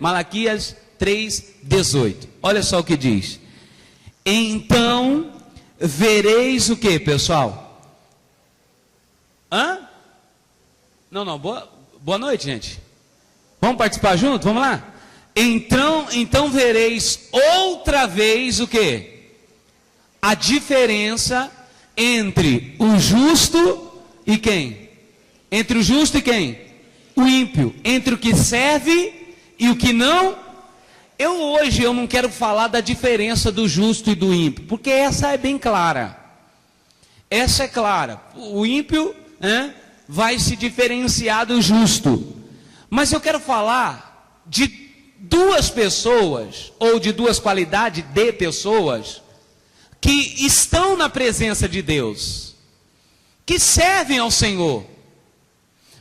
Malaquias 3:18. Olha só o que diz. Então vereis o que, pessoal? Não, boa noite, gente. Vamos participar junto? Vamos lá? Então vereis outra vez o que? A diferença entre o justo e quem? Entre o justo e quem? O ímpio. Entre o que serve e o que não. Hoje eu não quero falar da diferença do justo e do ímpio, porque essa é bem clara. Essa é clara. O ímpio vai se diferenciar do justo. Mas eu quero falar de duas pessoas, ou de duas qualidades de pessoas, que estão na presença de Deus, que servem ao Senhor.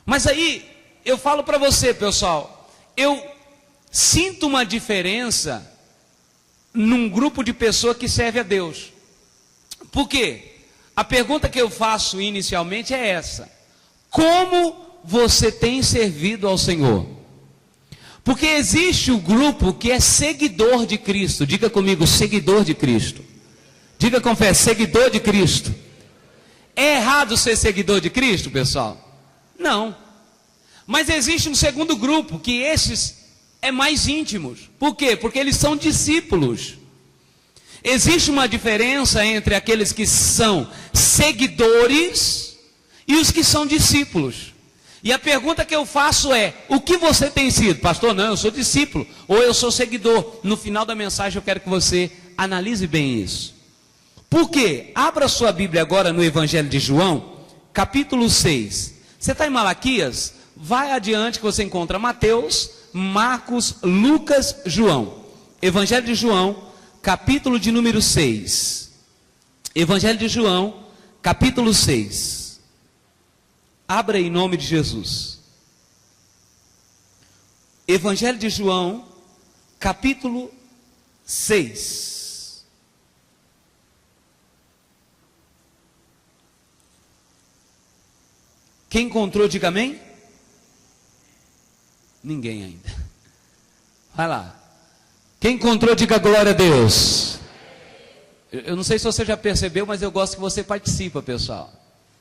Mas aí, eu falo para você, pessoal, eu sinto uma diferença num grupo de pessoas que serve a Deus. Por quê? A pergunta que eu faço inicialmente é essa: como você tem servido ao Senhor? Porque existe o grupo que é seguidor de Cristo. Diga comigo, seguidor de Cristo. Diga com fé, seguidor de Cristo. É errado ser seguidor de Cristo, pessoal? Não. Mas existe um segundo grupo, que esses é mais íntimos. Por quê? Porque eles são discípulos. Existe uma diferença entre aqueles que são seguidores e os que são discípulos. E a pergunta que eu faço é: o que você tem sido? Pastor, não, eu sou discípulo, ou eu sou seguidor. No final da mensagem eu quero que você analise bem isso. Por quê? Abra sua Bíblia agora no Evangelho de João, capítulo 6. Você está em Malaquias? Vai adiante que você encontra Mateus, Marcos, Lucas, João. Evangelho de João, capítulo de número 6. Evangelho de João, capítulo 6. Abra em nome de Jesus. Evangelho de João, capítulo 6. Quem encontrou, diga amém. Ninguém ainda. Vai lá. Quem encontrou, diga glória a Deus. Eu não sei se você já percebeu, mas eu gosto que você participa, pessoal.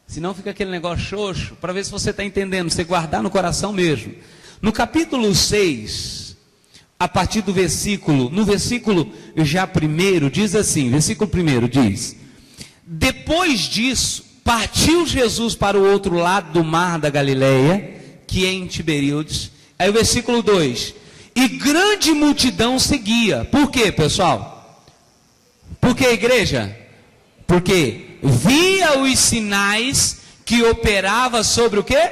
Senão fica aquele negócio xoxo, para ver se você está entendendo, você guardar no coração mesmo. No capítulo 6, a partir do versículo, no versículo já primeiro, diz assim, versículo primeiro diz: depois disso, partiu Jesus para o outro lado do mar da Galileia, que é em Tiberíades. Aí o versículo 2, e grande multidão seguia. Por quê, pessoal? Por que, igreja? Porque via os sinais que operava sobre o quê?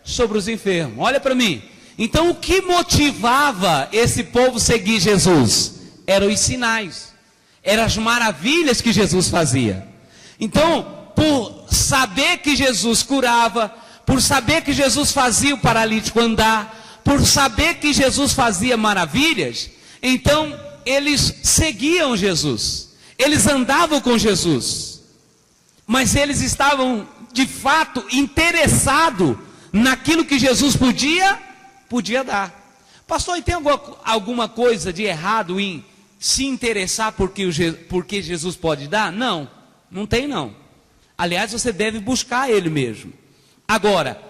Sobre os enfermos. Olha para mim. Então o que motivava esse povo seguir Jesus? Eram os sinais, eram as maravilhas que Jesus fazia. Então, por saber que Jesus curava, por saber que Jesus fazia o paralítico andar, por saber que Jesus fazia maravilhas, então eles seguiam Jesus, eles andavam com Jesus. Mas eles estavam, de fato, interessados naquilo que Jesus podia dar. Pastor, e tem alguma coisa de errado em se interessar porque Jesus pode dar? Não, não tem não. Aliás, você deve buscar Ele mesmo. Agora,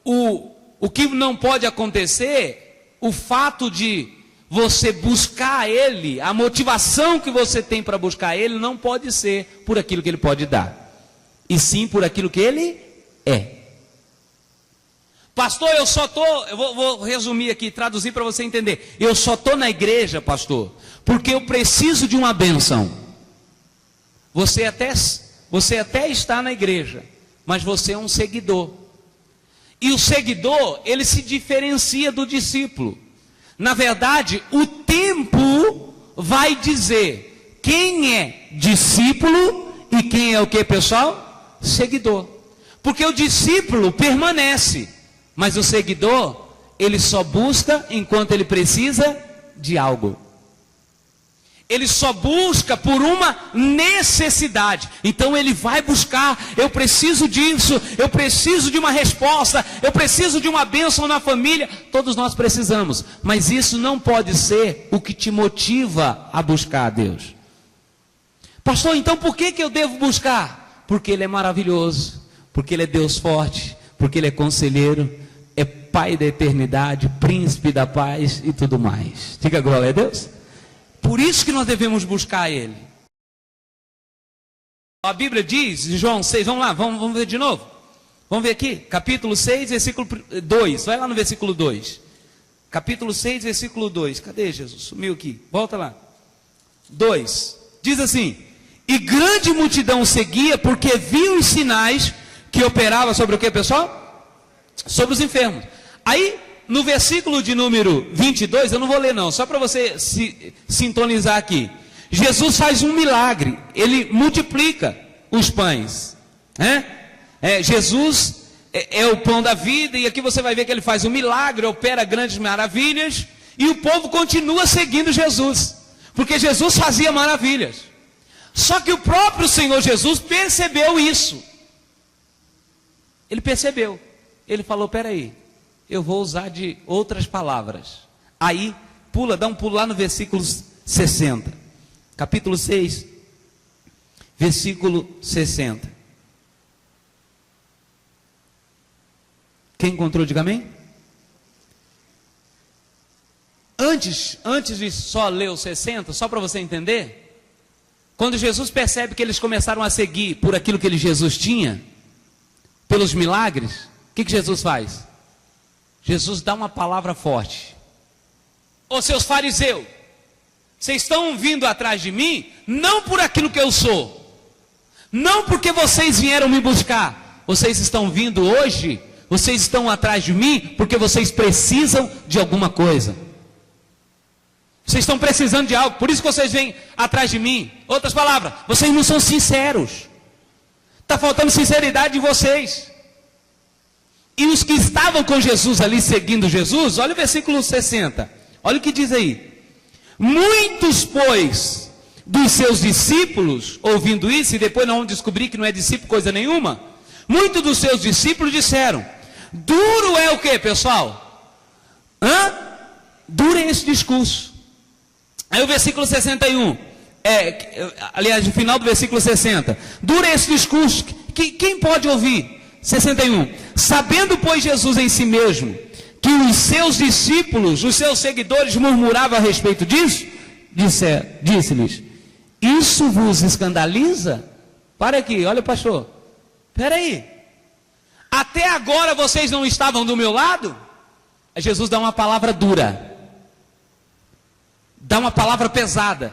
o que não pode acontecer, o fato de você buscar Ele, a motivação que você tem para buscar Ele, não pode ser por aquilo que Ele pode dar, e sim por aquilo que Ele é. Pastor, eu vou resumir aqui, traduzir para você entender. Eu só estou na igreja, pastor, porque eu preciso de uma bênção. Você até está na igreja, mas você é um seguidor. E o seguidor, ele se diferencia do discípulo. Na verdade, o tempo vai dizer quem é discípulo e quem é o que, pessoal? Seguidor. Porque o discípulo permanece, mas o seguidor, ele só busca enquanto ele precisa de algo. Ele só busca por uma necessidade. Então ele vai buscar, eu preciso disso, eu preciso de uma resposta, eu preciso de uma bênção na família. Todos nós precisamos, mas isso não pode ser o que te motiva a buscar a Deus. Pastor, então por que eu devo buscar? Porque Ele é maravilhoso, porque Ele é Deus forte, porque Ele é conselheiro, é Pai da eternidade, príncipe da paz e tudo mais. Diga glória a Deus. Por isso que nós devemos buscar Ele. A Bíblia diz, em João 6, vamos lá, vamos ver de novo. Vamos ver aqui, capítulo 6, versículo 2. Vai lá no versículo 2. Capítulo 6, versículo 2. Cadê Jesus? Sumiu aqui. Volta lá. 2. Diz assim: e grande multidão seguia, porque viu os sinais que operava sobre o que, pessoal? Sobre os enfermos. Aí, no versículo de número 22, eu não vou ler não, só para você se sintonizar aqui. Jesus faz um milagre, Ele multiplica os pães. Jesus é o pão da vida, e aqui você vai ver que Ele faz um milagre, opera grandes maravilhas, e o povo continua seguindo Jesus, porque Jesus fazia maravilhas. Só que o próprio Senhor Jesus percebeu isso. Ele percebeu, Ele falou, peraí, eu vou usar de outras palavras. Aí, dá um pulo lá no versículo 60. Capítulo 6, versículo 60. Quem encontrou, diga amém. Antes de só ler o 60, só para você entender, quando Jesus percebe que eles começaram a seguir por aquilo que Jesus tinha, pelos milagres, o que Jesus faz? Jesus dá uma palavra forte. Ô seus fariseus, vocês estão vindo atrás de mim, não por aquilo que eu sou, não porque vocês vieram me buscar, vocês estão vindo hoje, vocês estão atrás de mim, porque vocês precisam de alguma coisa. Vocês estão precisando de algo, por isso que vocês vêm atrás de mim. Outras palavras, vocês não são sinceros, está faltando sinceridade em vocês. E os que estavam com Jesus ali, seguindo Jesus, olha o versículo 60, olha o que diz aí. Muitos, pois, dos seus discípulos, ouvindo isso, e depois nós vamos descobrir que não é discípulo coisa nenhuma, muitos dos seus discípulos disseram, duro é o que, pessoal? Duro é esse discurso. Aí o versículo 61, aliás, no final do versículo 60, duro é esse discurso, quem pode ouvir? 61, sabendo pois Jesus em si mesmo, que os seus discípulos, os seus seguidores murmuravam a respeito disso, disse-lhes, isso vos escandaliza? Para aqui, olha pastor, espera aí, até agora vocês não estavam do meu lado? Jesus dá uma palavra dura, dá uma palavra pesada,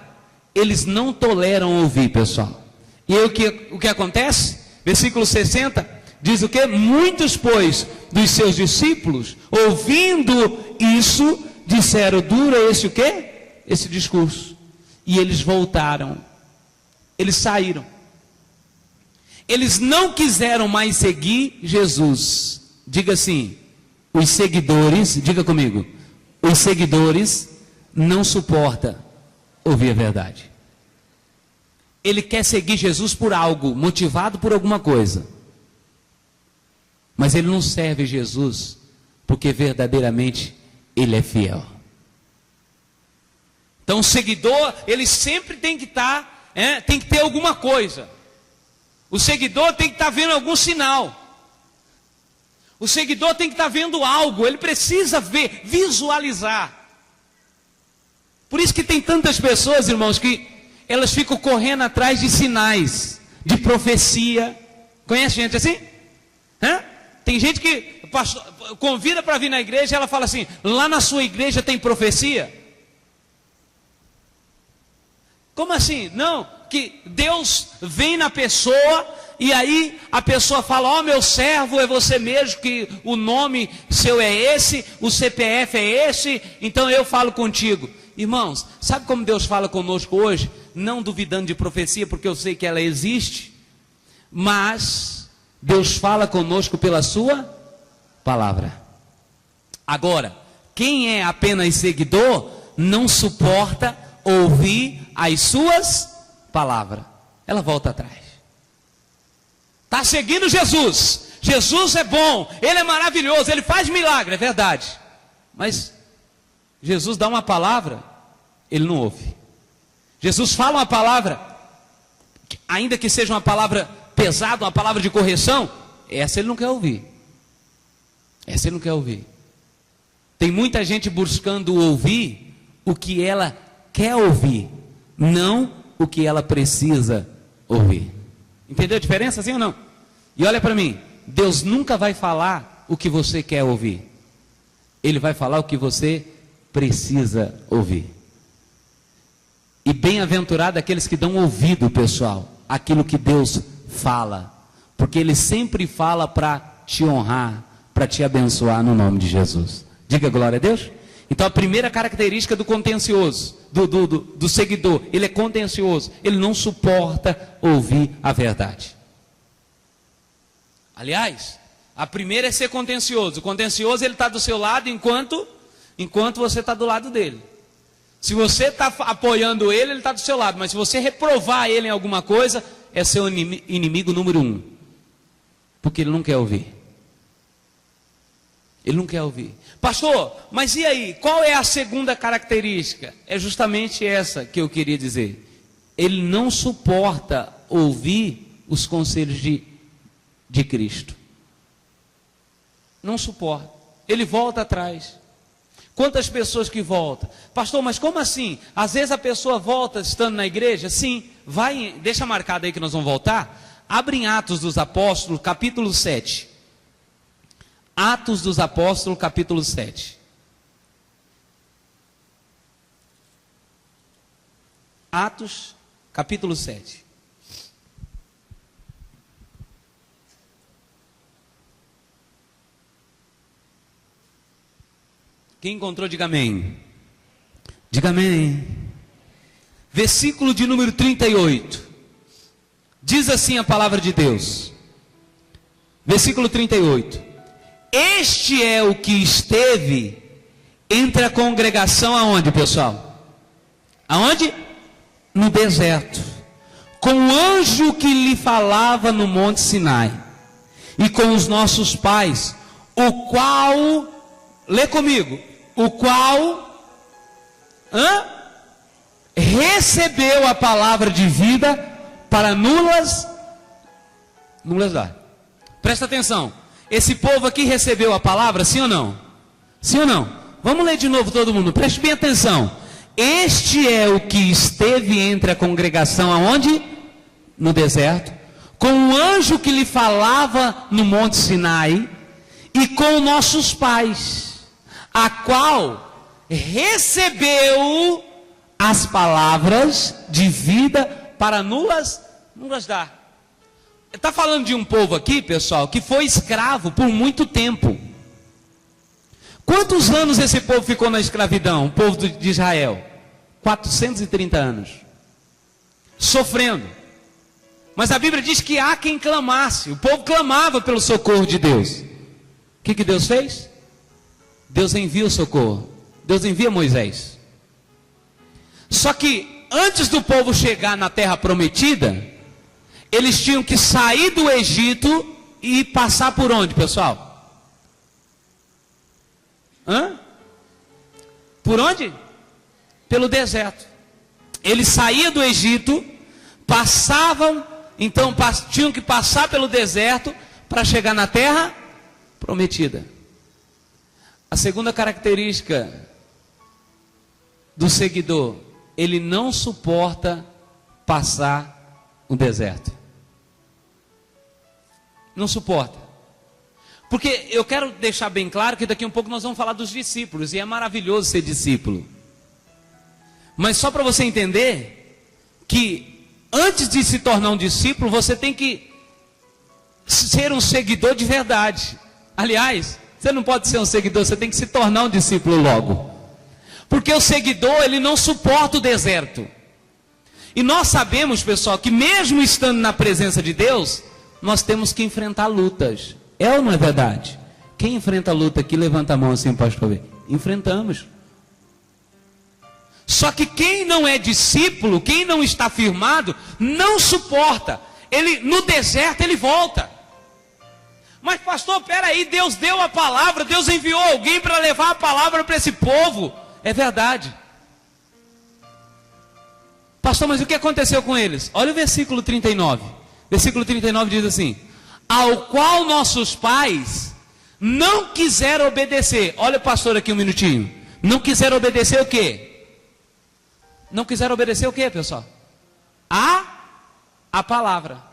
eles não toleram ouvir, pessoal. E aí o que acontece? Versículo 60, diz o que? Muitos, pois, dos seus discípulos, ouvindo isso, disseram, duro é esse o quê? Esse discurso. E eles voltaram, eles saíram. Eles não quiseram mais seguir Jesus. Diga assim, os seguidores, diga comigo, os seguidores não suportam ouvir a verdade. Ele quer seguir Jesus por algo, motivado por alguma coisa. Mas ele não serve Jesus porque verdadeiramente ele é fiel. Então o seguidor, ele sempre tem que estar, tem que ter alguma coisa. O seguidor tem que estar vendo algum sinal. O seguidor tem que estar vendo algo, ele precisa ver, visualizar. Por isso que tem tantas pessoas, irmãos, que elas ficam correndo atrás de sinais, de profecia. Conhece gente assim? Tem gente que convida para vir na igreja e ela fala assim, lá na sua igreja tem profecia? Como assim? Não, que Deus vem na pessoa e aí a pessoa fala, ó, meu servo é você mesmo, que o nome seu é esse, o CPF é esse, então eu falo contigo. Irmãos, sabe como Deus fala conosco hoje? Não duvidando de profecia, porque eu sei que ela existe, mas Deus fala conosco pela sua palavra. Agora, quem é apenas seguidor, não suporta ouvir as suas palavras. Ela volta atrás. Está seguindo Jesus. Jesus é bom, Ele é maravilhoso, Ele faz milagre, é verdade. Mas Jesus dá uma palavra, Ele não ouve. Jesus fala uma palavra, ainda que seja uma palavra pesada, uma palavra de correção, essa Ele não quer ouvir. Essa Ele não quer ouvir. Tem muita gente buscando ouvir o que ela quer ouvir, não o que ela precisa ouvir. Entendeu a diferença, sim ou não? E olha para mim, Deus nunca vai falar o que você quer ouvir. Ele vai falar o que você precisa ouvir. E bem-aventurado aqueles que dão ouvido, pessoal, aquilo que Deus fala. Porque Ele sempre fala para te honrar, para te abençoar no nome de Jesus. Diga glória a Deus. Então a primeira característica do contencioso, do seguidor, ele é contencioso, ele não suporta ouvir a verdade. Aliás, a primeira é ser contencioso. O contencioso, ele está do seu lado enquanto você está do lado dele. Se você está apoiando ele está do seu lado. Mas se você reprovar ele em alguma coisa, é seu inimigo número 1. Porque ele não quer ouvir. Ele não quer ouvir. Pastor, mas e aí? Qual é a segunda característica? É justamente essa que eu queria dizer. Ele não suporta ouvir os conselhos de Cristo. Não suporta. Ele volta atrás. Quantas pessoas que voltam? Pastor, mas como assim? Às vezes a pessoa volta estando na igreja? Sim, vai, deixa marcado aí que nós vamos voltar. Abre em Atos dos Apóstolos, capítulo 7. Atos dos Apóstolos, capítulo 7. Atos, capítulo 7. Quem encontrou, diga amém. Diga amém. Versículo de número 38. Diz assim a palavra de Deus. Versículo 38. Este é o que esteve entre a congregação aonde, pessoal? Aonde? No deserto. Com o anjo que lhe falava no monte Sinai. E com os nossos pais. O qual, lê comigo. O qual recebeu a palavra de vida para nulas dar. Presta atenção. Esse povo aqui recebeu a palavra, sim ou não? Sim ou não? Vamos ler de novo todo mundo, preste bem atenção. Este é o que esteve entre a congregação aonde? No deserto. Com o anjo que lhe falava no monte Sinai. E com nossos pais. A qual recebeu as palavras de vida para nulas dar. Está falando de um povo aqui, pessoal, que foi escravo por muito tempo. Quantos anos esse povo ficou na escravidão, o povo de Israel? 430 anos. Sofrendo. Mas a Bíblia diz que há quem clamasse. O povo clamava pelo socorro de Deus. O que Deus fez? Deus envia o socorro. Deus envia Moisés. Só que antes do povo chegar na terra prometida, eles tinham que sair do Egito e passar por onde, pessoal? Por onde? Pelo deserto. Eles saíam do Egito, passavam, então tinham que passar pelo deserto para chegar na terra prometida. A segunda característica do seguidor, ele não suporta passar o deserto. Não suporta. Porque eu quero deixar bem claro que daqui a um pouco nós vamos falar dos discípulos. E é maravilhoso ser discípulo. Mas só para você entender que antes de se tornar um discípulo, você tem que ser um seguidor de verdade. Aliás, você não pode ser um seguidor, você tem que se tornar um discípulo logo. Porque o seguidor, ele não suporta o deserto. E nós sabemos, pessoal, que mesmo estando na presença de Deus, nós temos que enfrentar lutas. É ou não é verdade? Quem enfrenta a luta aqui, levanta a mão assim, pastor. Enfrentamos. Só que quem não é discípulo, quem não está firmado, não suporta. Ele no deserto ele volta. Mas pastor, peraí, Deus deu a palavra, Deus enviou alguém para levar a palavra para esse povo. É verdade. Pastor, mas o que aconteceu com eles? Olha o versículo 39. Versículo 39 diz assim: ao qual nossos pais não quiseram obedecer. Olha o pastor aqui um minutinho. Não quiseram obedecer o quê? Não quiseram obedecer o quê, pessoal? A palavra.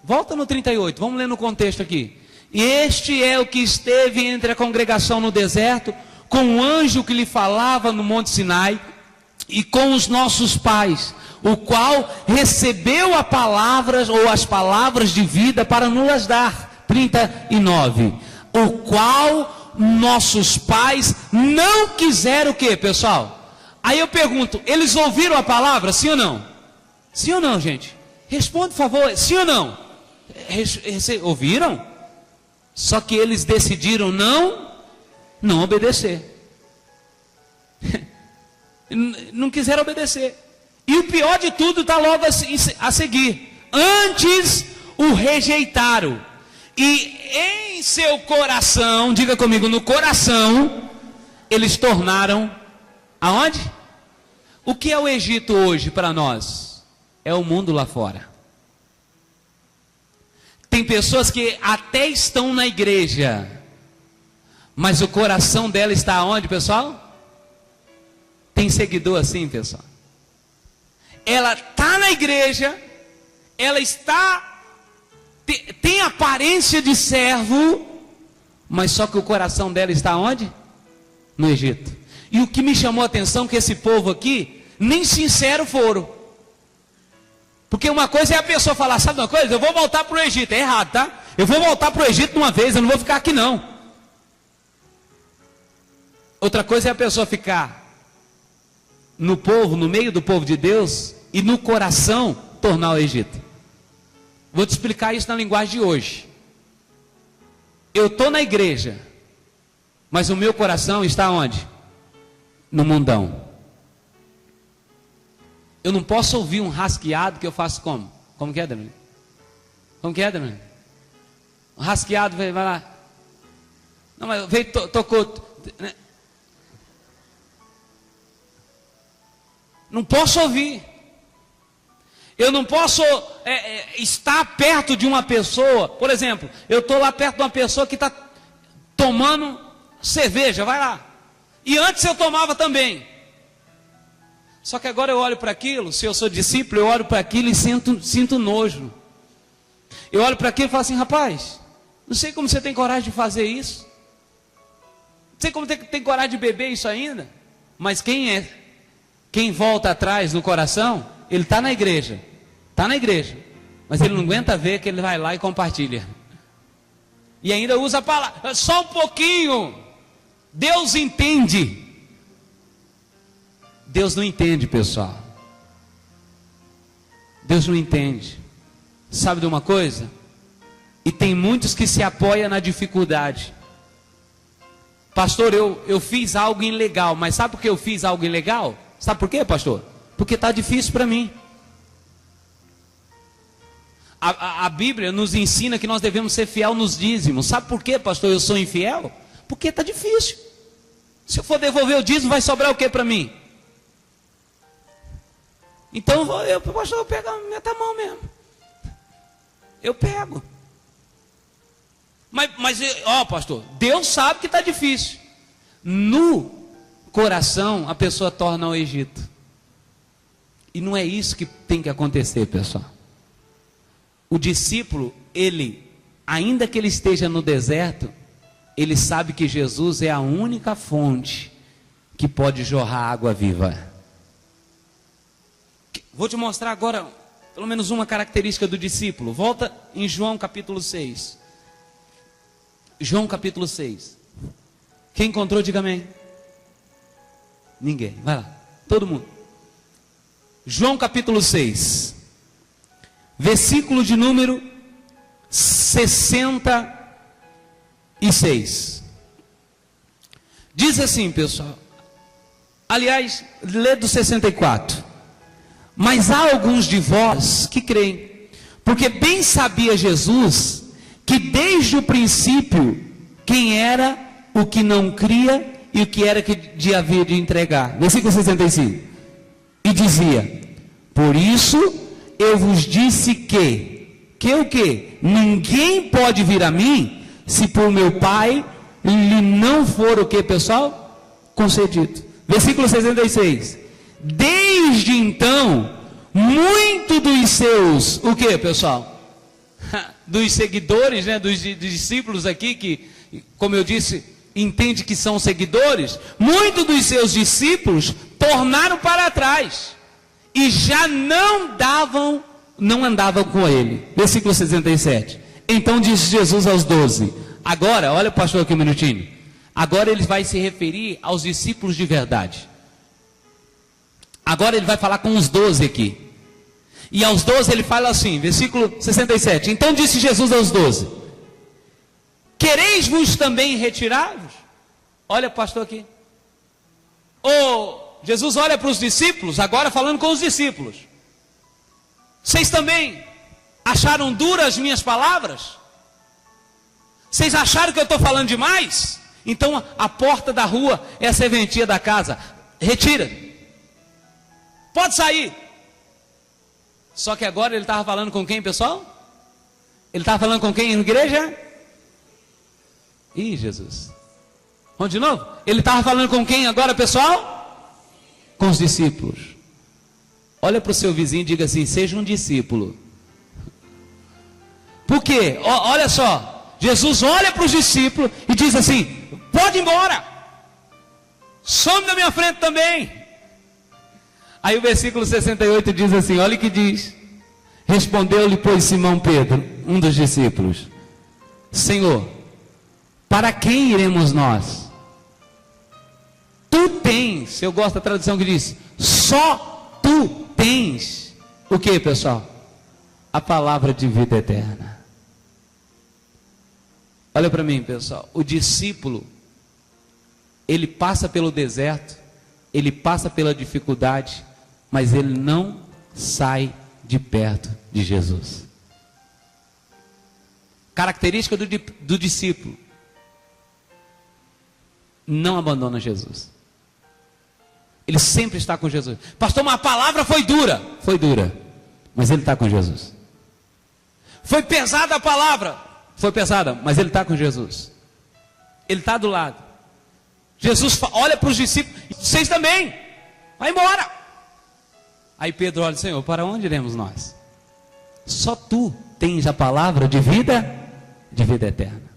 Volta no 38, vamos ler no contexto aqui. Este é o que esteve entre a congregação no deserto, com o anjo que lhe falava no monte Sinai, e com os nossos pais, o qual recebeu a palavras, ou as palavras de vida para nos dar. 39. O qual nossos pais não quiseram o quê, pessoal? Aí eu pergunto, eles ouviram a palavra, sim ou não? Sim ou não, gente? Responda, por favor, sim ou não? Ouviram? Só que eles decidiram não obedecer. Não quiseram obedecer. E o pior de tudo está logo a seguir. Antes o rejeitaram. E em seu coração, diga comigo, no coração, eles tornaram aonde? O que é o Egito hoje para nós? É o mundo lá fora. Tem pessoas que até estão na igreja, mas o coração dela está aonde, pessoal? Tem seguidor assim, pessoal. Ela está na igreja, ela tem aparência de servo, mas só que o coração dela está onde? No Egito. E o que me chamou a atenção é que esse povo aqui, nem sincero foram. Porque uma coisa é a pessoa falar, sabe uma coisa? Eu vou voltar para o Egito. É errado, tá? Eu vou voltar para o Egito uma vez, eu não vou ficar aqui não. Outra coisa é a pessoa ficar no povo, no meio do povo de Deus, e no coração tornar o Egito. Vou te explicar isso na linguagem de hoje. Eu estou na igreja, mas o meu coração está onde? No mundão. Eu não posso ouvir um rasqueado que eu faço como? Como que é, Daniel? Como que é, Daniel? Um rasqueado, vai lá. Não, mas veio, tocou. Né? Não posso ouvir. Eu não posso estar perto de uma pessoa. Por exemplo, eu estou lá perto de uma pessoa que está tomando cerveja, vai lá. E antes eu tomava também. Só que agora eu olho para aquilo, se eu sou discípulo, eu olho para aquilo e sinto nojo. Eu olho para aquilo e falo assim, rapaz, não sei como você tem coragem de fazer isso. Não sei como tem coragem de beber isso ainda. Mas quem volta atrás no coração, ele está na igreja. Está na igreja. Mas ele não aguenta ver que ele vai lá e compartilha. E ainda usa a palavra, só um pouquinho. Deus entende. Deus não entende, pessoal. Deus não entende. Sabe de uma coisa? E tem muitos que se apoiam na dificuldade. Pastor, eu fiz algo ilegal. Mas sabe por que eu fiz algo ilegal? Sabe por quê, pastor? Porque está difícil para mim. A Bíblia nos ensina que nós devemos ser fiel nos dízimos. Sabe por quê, pastor, eu sou infiel? Porque está difícil. Se eu for devolver o dízimo, vai sobrar o que para mim? Então, pastor, eu pego a minha mão mesmo. Eu pego. Mas, ó, pastor, Deus sabe que está difícil. No coração, a pessoa torna o Egito. E não é isso que tem que acontecer, pessoal. O discípulo, ainda que ele esteja no deserto, ele sabe que Jesus é a única fonte que pode jorrar água viva. Vou te mostrar agora, pelo menos uma característica do discípulo. Volta em João capítulo 6. João capítulo 6. Quem encontrou, diga amém. Ninguém, vai lá, todo mundo. João capítulo 6. Versículo de número 66. Diz assim, pessoal. Aliás, lê do 64. Mas há alguns de vós que creem, porque bem sabia Jesus que desde o princípio quem era o que não cria e o que era que havia de entregar. Versículo 65. E dizia: por isso eu vos disse que o quê? Ninguém pode vir a mim se por meu Pai lhe não for o que, pessoal? Concedido. Versículo 66. Desde então, muito dos seus, o que, pessoal? Dos seguidores, né, dos discípulos aqui, que, como eu disse, entende que são seguidores, muitos dos seus discípulos tornaram para trás e já não andavam com ele. Versículo 67. Então disse Jesus aos 12. Agora, olha o pastor aqui um minutinho. Agora ele vai se referir aos discípulos de verdade. Agora ele vai falar com os 12 aqui. E aos 12 ele fala assim, versículo 67. Então disse Jesus aos 12: quereis-vos também retirar-vos? Olha, pastor, aqui. Jesus olha para os discípulos, agora falando com os discípulos. Vocês também acharam duras as minhas palavras? Vocês acharam que eu estou falando demais? Então a porta da rua é a serventia da casa. Retira. Pode sair. Só que agora ele estava falando com quem, pessoal? Ele estava falando com quem, igreja? Ih, Jesus. Vamos de novo? Ele estava falando com quem agora, pessoal? Com os discípulos. Olha para o seu vizinho e diga assim: seja um discípulo. Por quê? Olha só. Jesus olha para os discípulos e diz assim: pode ir embora. Some da minha frente também. Aí o versículo 68 diz assim, olha o que diz. Respondeu-lhe, pois, Simão Pedro, um dos discípulos: Senhor, para quem iremos nós? Tu tens, eu gosto da tradução que diz, só tu tens, o que, pessoal? A palavra de vida eterna. Olha para mim, pessoal, o discípulo, ele passa pelo deserto, ele passa pela dificuldade, mas ele não sai de perto de Jesus. Característica do discípulo: não abandona Jesus. Ele sempre está com Jesus. Pastor, uma palavra foi dura. Foi dura, mas ele está com Jesus. Foi pesada a palavra. Foi pesada, mas ele está com Jesus. Ele está do lado. Jesus olha para os discípulos: vocês também, vai embora. Aí Pedro olha: Senhor, para onde iremos nós? Só tu tens a palavra de vida eterna.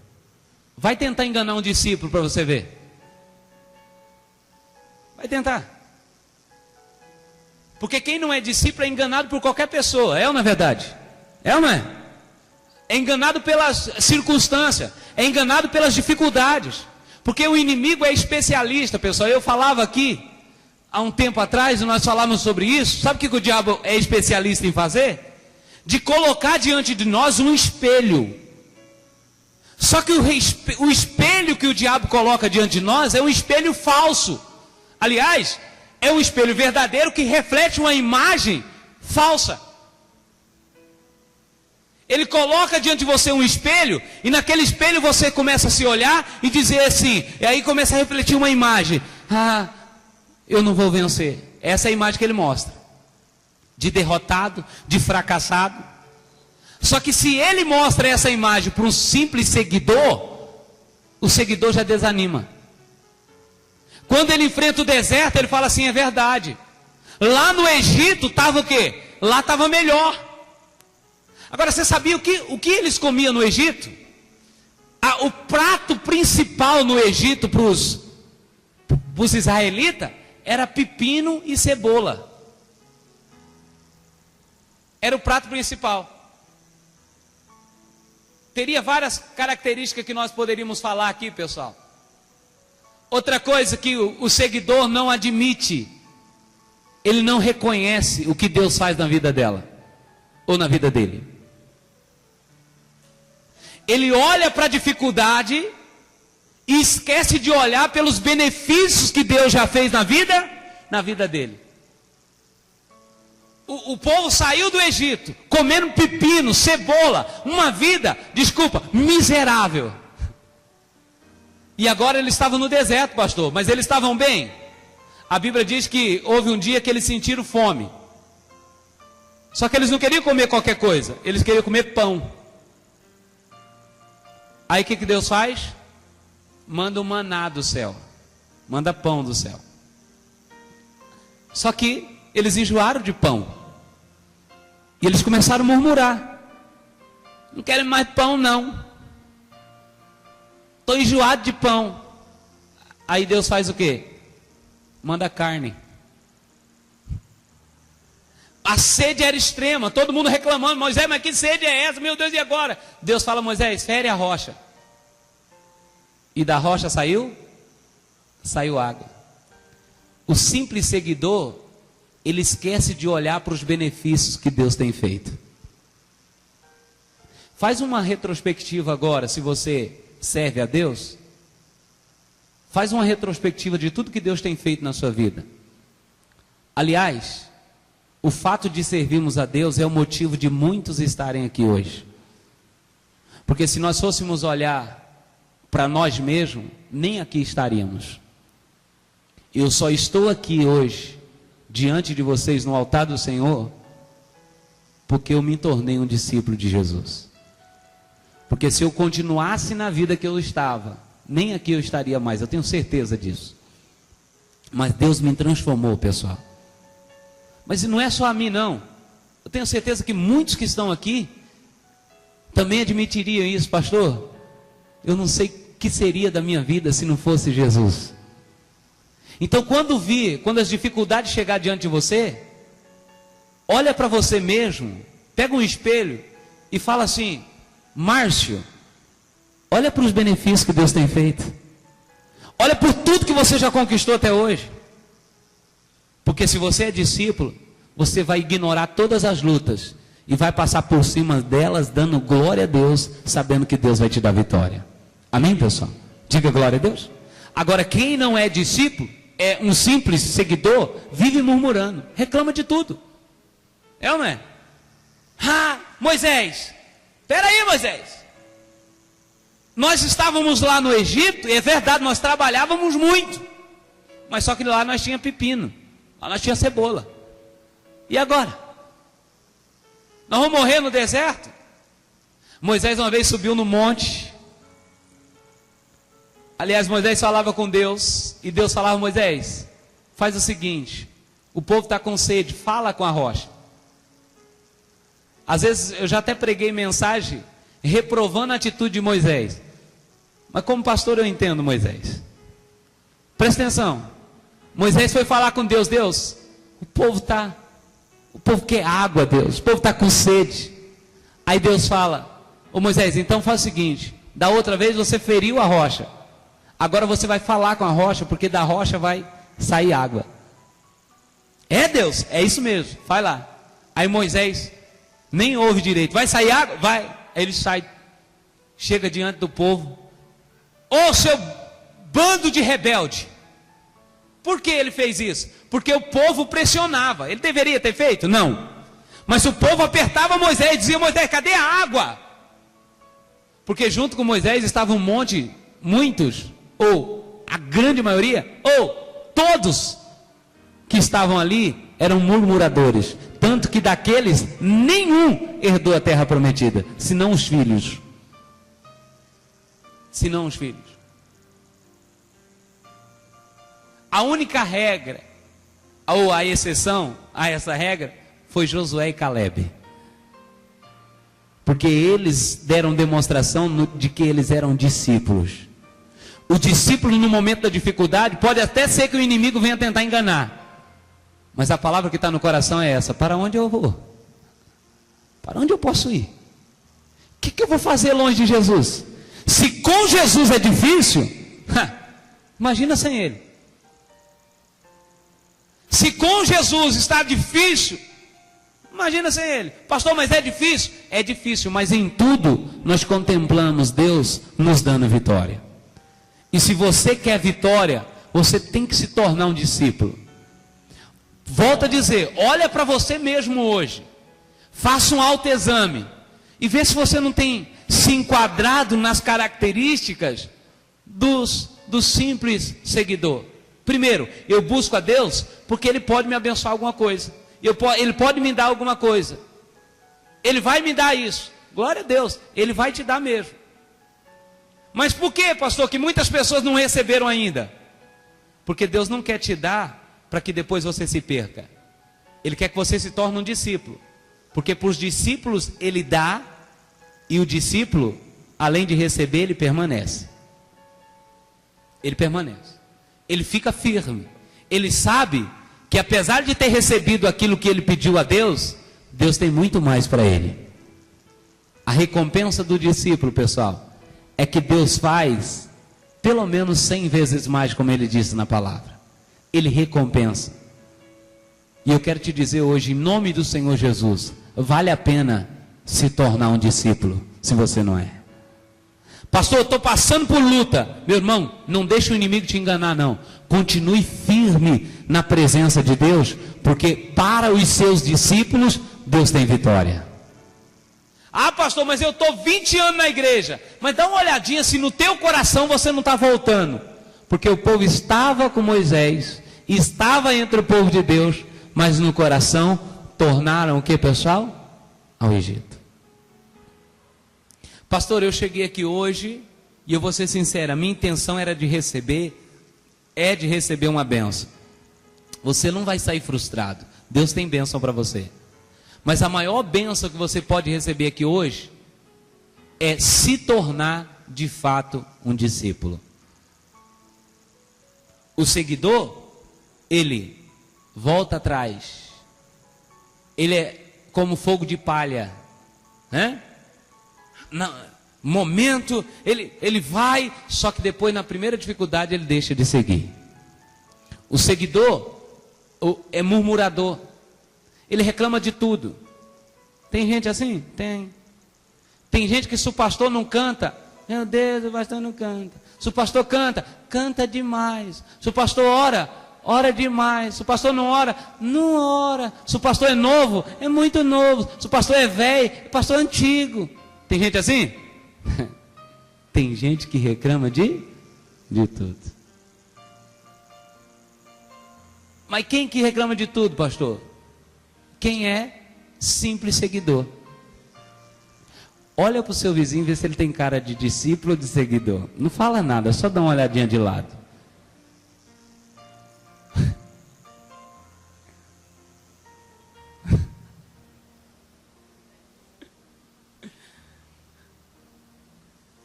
Vai tentar enganar um discípulo para você ver. Vai tentar. Porque quem não é discípulo é enganado por qualquer pessoa. É ou não é verdade? É ou não é? É enganado pelas circunstâncias. É enganado pelas dificuldades. Porque o inimigo é especialista, pessoal. Eu falava aqui há um tempo atrás, e nós falávamos sobre isso. Sabe o que o diabo é especialista em fazer? De colocar diante de nós um espelho. Só que o espelho que o diabo coloca diante de nós é um espelho falso. Aliás, é um espelho verdadeiro que reflete uma imagem falsa. Ele coloca diante de você um espelho, e naquele espelho você começa a se olhar e dizer assim, e aí começa a refletir uma imagem: ah, eu não vou vencer. Essa é a imagem que ele mostra, de derrotado, de fracassado. Só que se ele mostra essa imagem para um simples seguidor, o seguidor já desanima. Quando ele enfrenta o deserto, ele fala assim: é verdade, lá no Egito estava o quê? Lá estava melhor. Agora, você sabia o que eles comiam no Egito? O prato principal no Egito para os israelitas era pepino e cebola. Era o prato principal. Teria várias características que nós poderíamos falar aqui, pessoal. Outra coisa que o seguidor não admite, ele não reconhece o que Deus faz na vida dela, ou na vida dele. Ele olha para a dificuldade e esquece de olhar pelos benefícios que Deus já fez na vida na vida dele. O povo saiu do Egito, comendo pepino, cebola, uma vida, miserável. E agora eles estavam no deserto, pastor, mas eles estavam bem. A Bíblia diz que houve um dia que eles sentiram fome. Só que eles não queriam comer qualquer coisa, eles queriam comer pão. Aí o que Deus faz? Manda o maná do céu, manda pão do céu. Só que eles enjoaram de pão. E eles começaram a murmurar. Não querem mais pão não. Estou enjoado de pão. Aí Deus faz o quê? Manda carne. A sede era extrema, todo mundo reclamando. Moisés, mas que sede é essa? Meu Deus, e agora? Deus fala, Moisés, fere a rocha. E da rocha saiu água. O simples seguidor, ele esquece de olhar para os benefícios que Deus tem feito. Faz uma retrospectiva agora, se você serve a Deus. Faz uma retrospectiva de tudo que Deus tem feito na sua vida. Aliás, o fato de servirmos a Deus é o motivo de muitos estarem aqui hoje. Porque se nós fôssemos olhar para nós mesmos, nem aqui estaríamos. Eu só estou aqui hoje, diante de vocês no altar do Senhor, porque eu me tornei um discípulo de Jesus. Porque se eu continuasse na vida que eu estava, nem aqui eu estaria mais, eu tenho certeza disso. Mas Deus me transformou, pessoal. Mas não é só a mim não, eu tenho certeza que muitos que estão aqui também admitiriam isso, pastor. Eu não sei o que seria da minha vida se não fosse Jesus. Então quando as dificuldades chegar diante de você, olha para você mesmo, pega um espelho e fala assim, Márcio, olha para os benefícios que Deus tem feito. Olha por tudo que você já conquistou até hoje. Porque se você é discípulo, você vai ignorar todas as lutas e vai passar por cima delas, dando glória a Deus, sabendo que Deus vai te dar vitória. Amém, pessoal? Diga glória a Deus. Agora, quem não é discípulo, é um simples seguidor, vive murmurando, reclama de tudo. É ou não é? Moisés, peraí, Moisés. Nós estávamos lá no Egito, e é verdade, nós trabalhávamos muito. Mas só que lá nós tínhamos pepino, lá nós tínhamos cebola. E agora? Nós vamos morrer no deserto? Moisés uma vez subiu no monte. Aliás, Moisés falava com Deus, e Deus falava, Moisés, faz o seguinte, o povo está com sede, fala com a rocha. Às vezes eu já até preguei mensagem reprovando a atitude de Moisés. Mas como pastor eu entendo Moisés. Presta atenção. Moisés foi falar com Deus, Deus, o povo quer água, Deus, o povo está com sede. Aí Deus fala, ô Moisés, então faz o seguinte, da outra vez você feriu a rocha. Agora você vai falar com a rocha, porque da rocha vai sair água. É Deus, é isso mesmo, vai lá. Aí Moisés nem ouve direito, vai sair água? Vai. Aí ele sai, chega diante do povo. Ô seu bando de rebelde. Por que ele fez isso? Porque o povo pressionava. Ele deveria ter feito? Não. Mas o povo apertava Moisés e dizia, Moisés, cadê a água? Porque junto com Moisés estava um monte, muitos, ou a grande maioria, ou todos que estavam ali eram murmuradores. Tanto que daqueles, nenhum herdou a terra prometida, senão os filhos. Senão os filhos. A única regra, ou a exceção a essa regra, foi Josué e Calebe. Porque eles deram demonstração de que eles eram discípulos. O discípulo no momento da dificuldade, pode até ser que o inimigo venha tentar enganar. Mas a palavra que está no coração é essa, para onde eu vou? Para onde eu posso ir? O que eu vou fazer longe de Jesus? Se com Jesus é difícil, imagina sem Ele. Se com Jesus está difícil, imagina sem Ele. Pastor, mas é difícil? É difícil, mas em tudo nós contemplamos Deus nos dando vitória. E se você quer vitória, você tem que se tornar um discípulo. Volto a dizer, olha para você mesmo hoje, faça um autoexame e vê se você não tem se enquadrado nas características do simples seguidor. Primeiro, eu busco a Deus porque Ele pode me abençoar alguma coisa, Ele pode me dar alguma coisa, Ele vai me dar isso, glória a Deus, Ele vai te dar mesmo. Mas por que, pastor, que muitas pessoas não receberam ainda? Porque Deus não quer te dar para que depois você se perca. Ele quer que você se torne um discípulo. Porque para os discípulos Ele dá, e o discípulo, além de receber, ele permanece. Ele permanece. Ele fica firme. Ele sabe que apesar de ter recebido aquilo que ele pediu a Deus, Deus tem muito mais para ele. A recompensa do discípulo, pessoal, é que Deus faz pelo menos 100 vezes mais, como Ele disse na palavra. Ele recompensa. E eu quero te dizer hoje, em nome do Senhor Jesus, vale a pena se tornar um discípulo, se você não é. Pastor, eu estou passando por luta. Meu irmão, não deixe o inimigo te enganar, não. Continue firme na presença de Deus, porque para os seus discípulos, Deus tem vitória. Ah, pastor, mas eu estou 20 anos na igreja. Mas dá uma olhadinha se no teu coração você não está voltando. Porque o povo estava com Moisés, estava entre o povo de Deus, mas no coração tornaram o que, pessoal? Ao Egito. Pastor, eu cheguei aqui hoje e eu vou ser sincero, a minha intenção era de receber uma bênção. Você não vai sair frustrado. Deus tem bênção para você. Mas a maior bênção que você pode receber aqui hoje é se tornar de fato um discípulo. O seguidor, ele volta atrás. Ele é como fogo de palha, né? No momento, ele vai, só que depois na primeira dificuldade ele deixa de seguir. O seguidor é murmurador. Ele reclama de tudo. Tem gente assim? Tem. Tem gente que se o pastor não canta, meu Deus, o pastor não canta. Se o pastor canta, canta demais. Se o pastor ora, ora demais. Se o pastor não ora, não ora. Se o pastor é novo, é muito novo. Se o pastor é velho, é pastor antigo. Tem gente assim? Tem gente que reclama de tudo. Mas quem que reclama de tudo, pastor? Quem é simples seguidor. Olha para o seu vizinho e vê se ele tem cara de discípulo ou de seguidor. Não fala nada, só dá uma olhadinha de lado.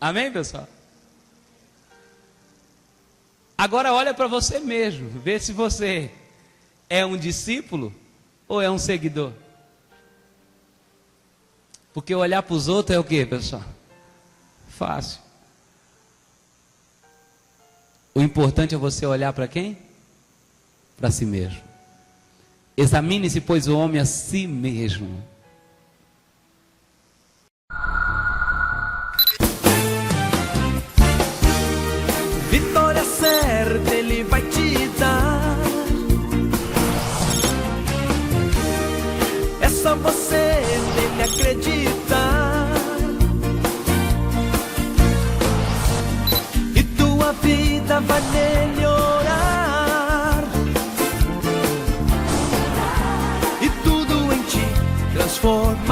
Amém, pessoal? Agora olha para você mesmo, vê se você é um discípulo ou é um seguidor. Porque olhar para os outros é o que, pessoal? Fácil. O importante é você olhar para quem? Para si mesmo. Examine-se, pois, o homem a si mesmo. Vitória certa Ele vai te dar. É só você nele acreditar. E tua vida vai melhorar. E tudo em ti transformar.